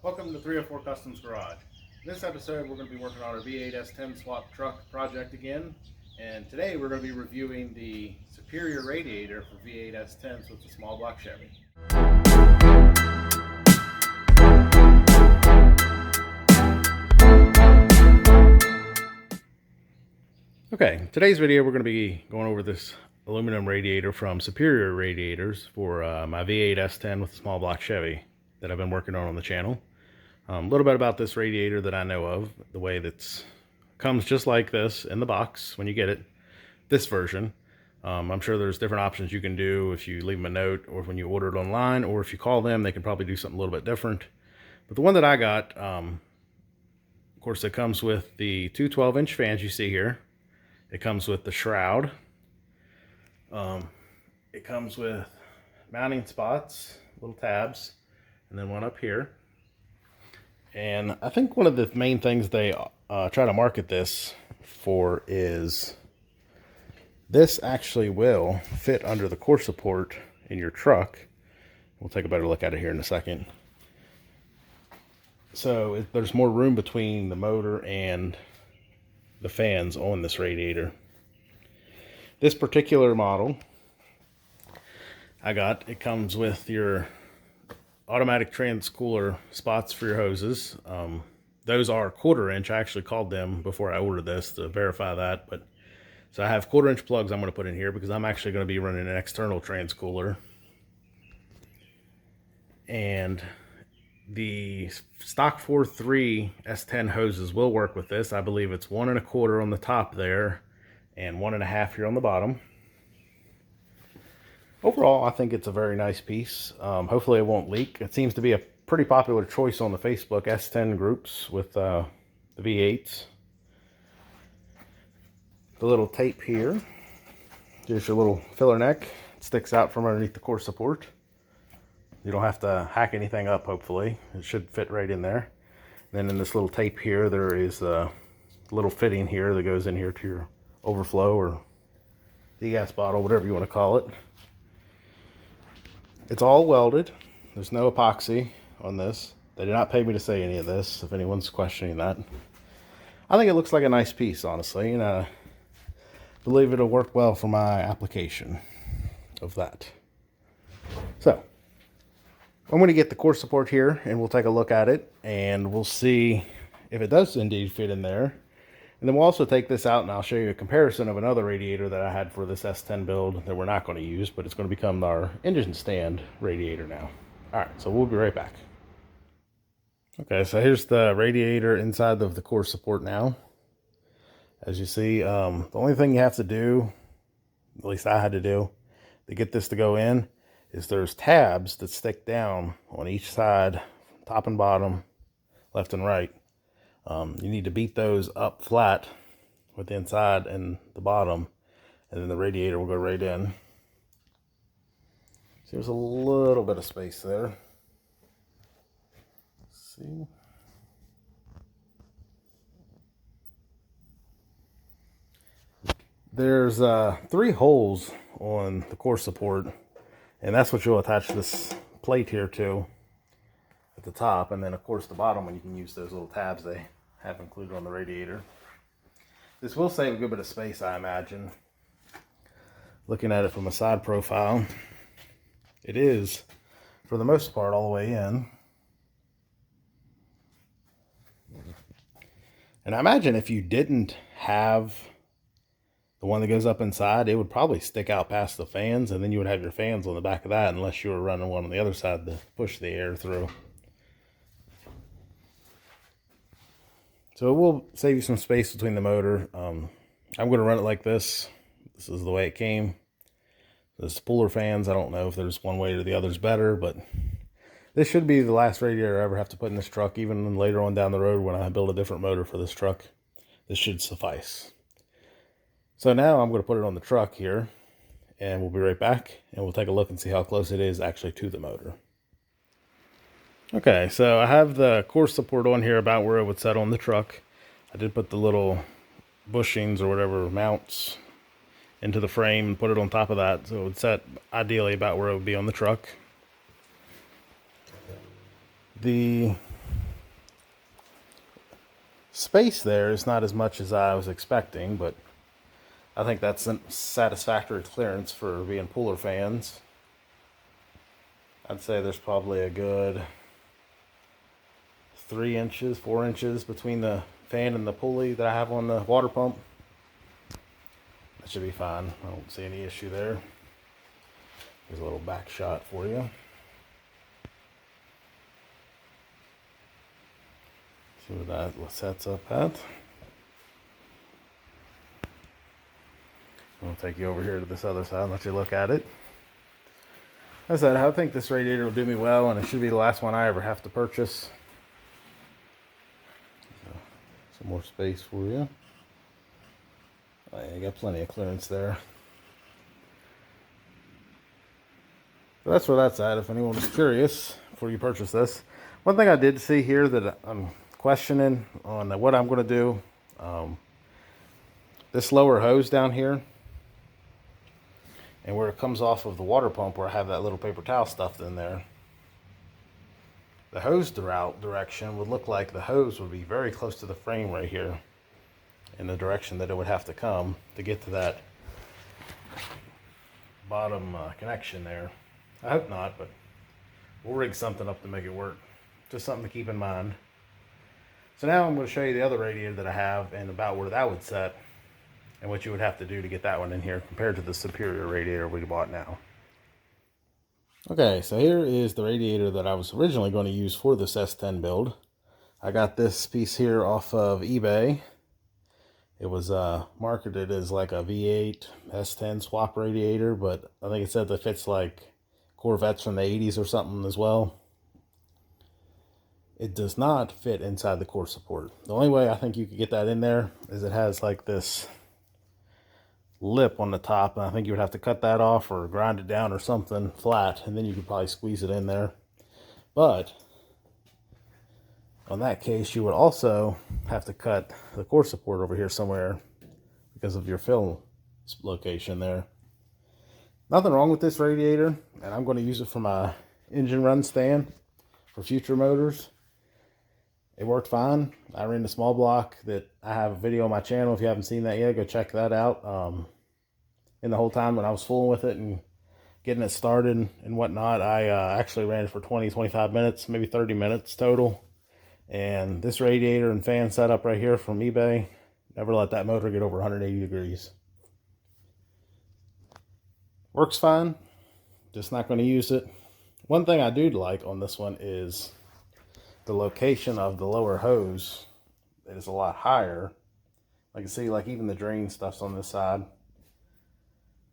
Welcome to 304 Customs Garage. In this episode, we're going to be working on our V8 S10 swap truck project again. And today we're going to be reviewing the Superior Radiator for V8 S10s with the small block Chevy. Okay, today's video we're going to be going over this aluminum radiator from Superior Radiators for my V8 S10 with the small block Chevy that I've been working on the channel. A little bit about this radiator that I know of, the way that's comes just like this in the box when you get it, this version. I'm sure there's different options you can do if you leave them a note or when you order it online, or if you call them, they can probably do something a little bit different. But the one that I got, of course, it comes with the two 12-inch fans you see here. It comes with the shroud. It comes with mounting spots, little tabs, and then one up here. And I think one of the main things they try to market this for is this actually will fit under the core support in your truck. We'll take a better look at it here in a second. So there's more room between the motor and the fans on this radiator. This particular model it comes with your automatic transcooler spots for your hoses. Those are 1/4 inch. I actually called them before I ordered this to verify that. But so I have 1/4 inch plugs I'm going to put in here because I'm actually going to be running an external transcooler. And the stock 4.3 S10 hoses will work with this. I believe it's 1 1/4 on the top there and 1 1/2 here on the bottom. Overall, I think it's a very nice piece. Hopefully it won't leak. It seems to be a pretty popular choice on the Facebook S10 groups with the V8s. The little tape here, there's your little filler neck. It sticks out from underneath the core support. You don't have to hack anything up, hopefully. It should fit right in there. Then in this little tape here, there is a little fitting here that goes in here to your overflow or the gas bottle, whatever you want to call it. It's all welded. There's no epoxy on this. They did not pay me to say any of this, if anyone's questioning that. I think it looks like a nice piece, honestly, and I believe it'll work well for my application of that. So, I'm going to get the core support here, and we'll take a look at it, and we'll see if it does indeed fit in there. And then we'll also take this out, and I'll show you a comparison of another radiator that I had for this S10 build that we're not going to use, but it's going to become our engine stand radiator now. All right, so we'll be right back. Okay, so here's the radiator inside of the core support now. As you see, the only thing you have to do, at least I had to do, to get this to go in, is there's tabs that stick down on each side, top and bottom, left and right. You need to beat those up flat with the inside and the bottom, and then the radiator will go right in. So there's a little bit of space there. Let's see. There's 3 holes on the core support, and that's what you'll attach this plate here to at the top, and then of course the bottom one you can use those little tabs they have included on the radiator. This will save a good bit of space, I imagine. Looking at it from a side profile, it is for the most part all the way in. And I imagine if you didn't have the one that goes up inside, it would probably stick out past the fans, and then you would have your fans on the back of that unless you were running one on the other side to push the air through. So it will save you some space between the motor. I'm going to run it like this. This is the way it came. The spooler fans, I don't know if there's one way or the other's better, but this should be the last radiator I ever have to put in this truck. Even later on down the road when I build a different motor for this truck, this should suffice. So now I'm going to put it on the truck here, and we'll be right back, and we'll take a look and see how close it is actually to the motor. Okay, so I have the core support on here about where it would set on the truck. I did put the little bushings or whatever mounts into the frame and put it on top of that, so it would set ideally about where it would be on the truck. The space there is not as much as I was expecting, but I think that's a satisfactory clearance for being cooler fans. I'd say there's probably a good 3 inches, 4 inches between the fan and the pulley that I have on the water pump. That should be fine. I don't see any issue there. Here's a little back shot for you. See what that sets up at. I'll take you over here to this other side and let you look at it. As I said, I think this radiator will do me well, and it should be the last one I ever have to purchase. So, some more space for you. Oh, yeah, you got plenty of clearance there. So that's where that's at, if anyone is curious before you purchase this. One thing I did see here that I'm questioning on what I'm going to do, this lower hose down here, and where it comes off of the water pump where I have that little paper towel stuffed in there, the hose direction would look like the hose would be very close to the frame right here in the direction that it would have to come to get to that bottom connection there. I hope not, but we'll rig something up to make it work. Just something to keep in mind. So now I'm going to show you the other radiator that I have and about where that would set and what you would have to do to get that one in here compared to the Superior radiator we bought now. Okay, so here is the radiator that I was originally going to use for this S10 build. I got this piece here off of eBay. It was marketed as like a V8 S10 swap radiator, but I think it said that fits like Corvettes from the 80s or something as well. It does not fit inside the core support. The only way I think you could get that in there is it has like this lip on the top, and I think you would have to cut that off or grind it down or something flat, and then you could probably squeeze it in there. But on that case, you would also have to cut the core support over here somewhere because of your fill location there. Nothing wrong with this radiator, and I'm going to use it for my engine run stand for future motors. It worked fine. I ran the small block that I have a video on my channel. If you haven't seen that yet, go check that out. In the whole time when I was fooling with it and getting it started and whatnot, I actually ran it for 20-25 minutes, maybe 30 minutes total. And this radiator and fan setup right here from eBay, never let that motor get over 180 degrees. Works fine, just not going to use it. One thing I do like on this one is the location of the lower hose. It is a lot higher. I can see like even the drain stuff's on this side.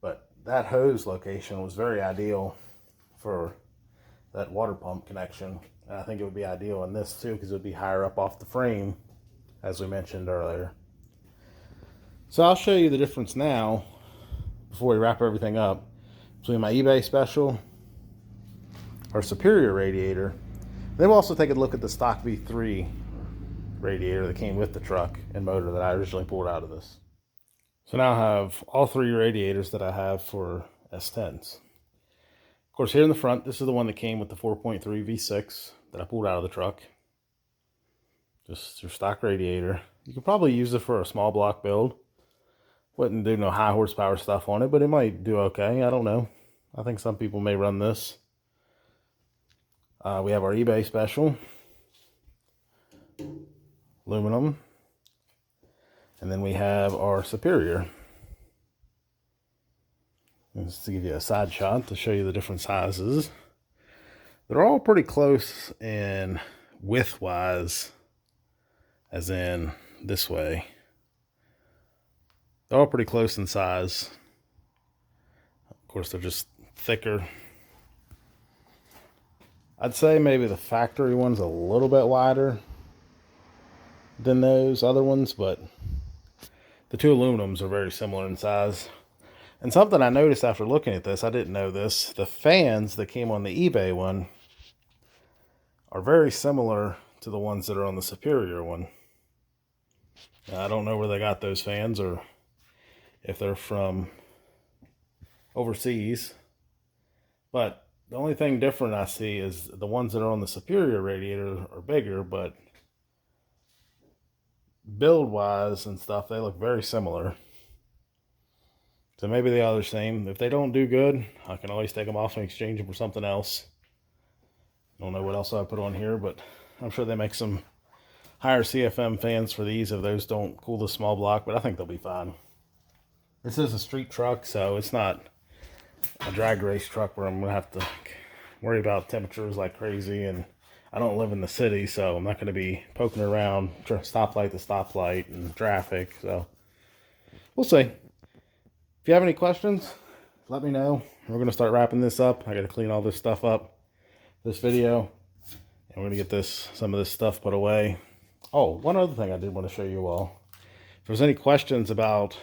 But that hose location was very ideal for that water pump connection. And I think it would be ideal in this too, because it would be higher up off the frame, as we mentioned earlier. So I'll show you the difference now, before we wrap everything up, between my eBay special, our Superior radiator. Then we'll also take a look at the stock V3 radiator that came with the truck and motor that I originally pulled out of this. So now I have all three radiators that I have for S10s. Of course, here in the front, this is the one that came with the 4.3 V6 that I pulled out of the truck. Just your stock radiator. You could probably use it for a small block build. Wouldn't do no high horsepower stuff on it, but it might do okay. I don't know. I think some people may run this. We have our eBay special. Aluminum. And then we have our Superior. Just to give you a side shot to show you the different sizes. They're all pretty close in width-wise, as in this way. They're all pretty close in size. Of course, they're just thicker. I'd say maybe the factory one's a little bit wider than those other ones, but the two aluminums are very similar in size. And something I noticed after looking at this, I didn't know this, the fans that came on the eBay one are very similar to the ones that are on the Superior one. Now, I don't know where they got those fans or if they're from overseas, but the only thing different I see is the ones that are on the Superior radiator are bigger, but build wise and stuff, they look very similar. So maybe they are the same. If they don't do good, I can always take them off and exchange them for something else. Don't know what else I put on here, but I'm sure they make some higher CFM fans for these if those don't cool the small block, but I think they'll be fine. This is a street truck, so it's not a drag race truck where I'm going to have to worry about temperatures like crazy, and I don't live in the city, so I'm not going to be poking around stoplight to stoplight and traffic, so we'll see. If you have any questions, let me know. We're going to start wrapping this up. I got to clean all this stuff up, this video, and we're going to get some of this stuff put away. Oh, one other thing I did want to show you all. If there's any questions about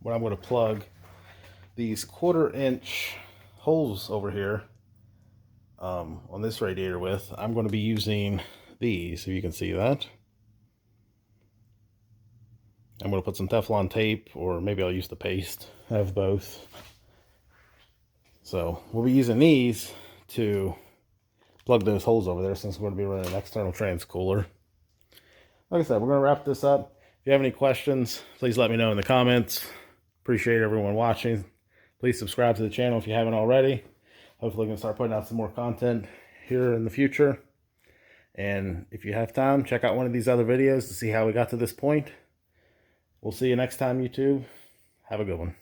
what I'm going to plug these 1/4-inch holes over here on this radiator with, I'm going to be using these, if you can see that. I'm going to put some Teflon tape, or maybe I'll use the paste. I have both. So we'll be using these to plug those holes over there, since we're going to be running an external transcooler. Like I said, we're going to wrap this up. If you have any questions, please let me know in the comments. Appreciate everyone watching. Please subscribe to the channel if you haven't already. Hopefully we can start putting out some more content here in the future. And if you have time, check out one of these other videos to see how we got to this point. We'll see you next time, YouTube. Have a good one.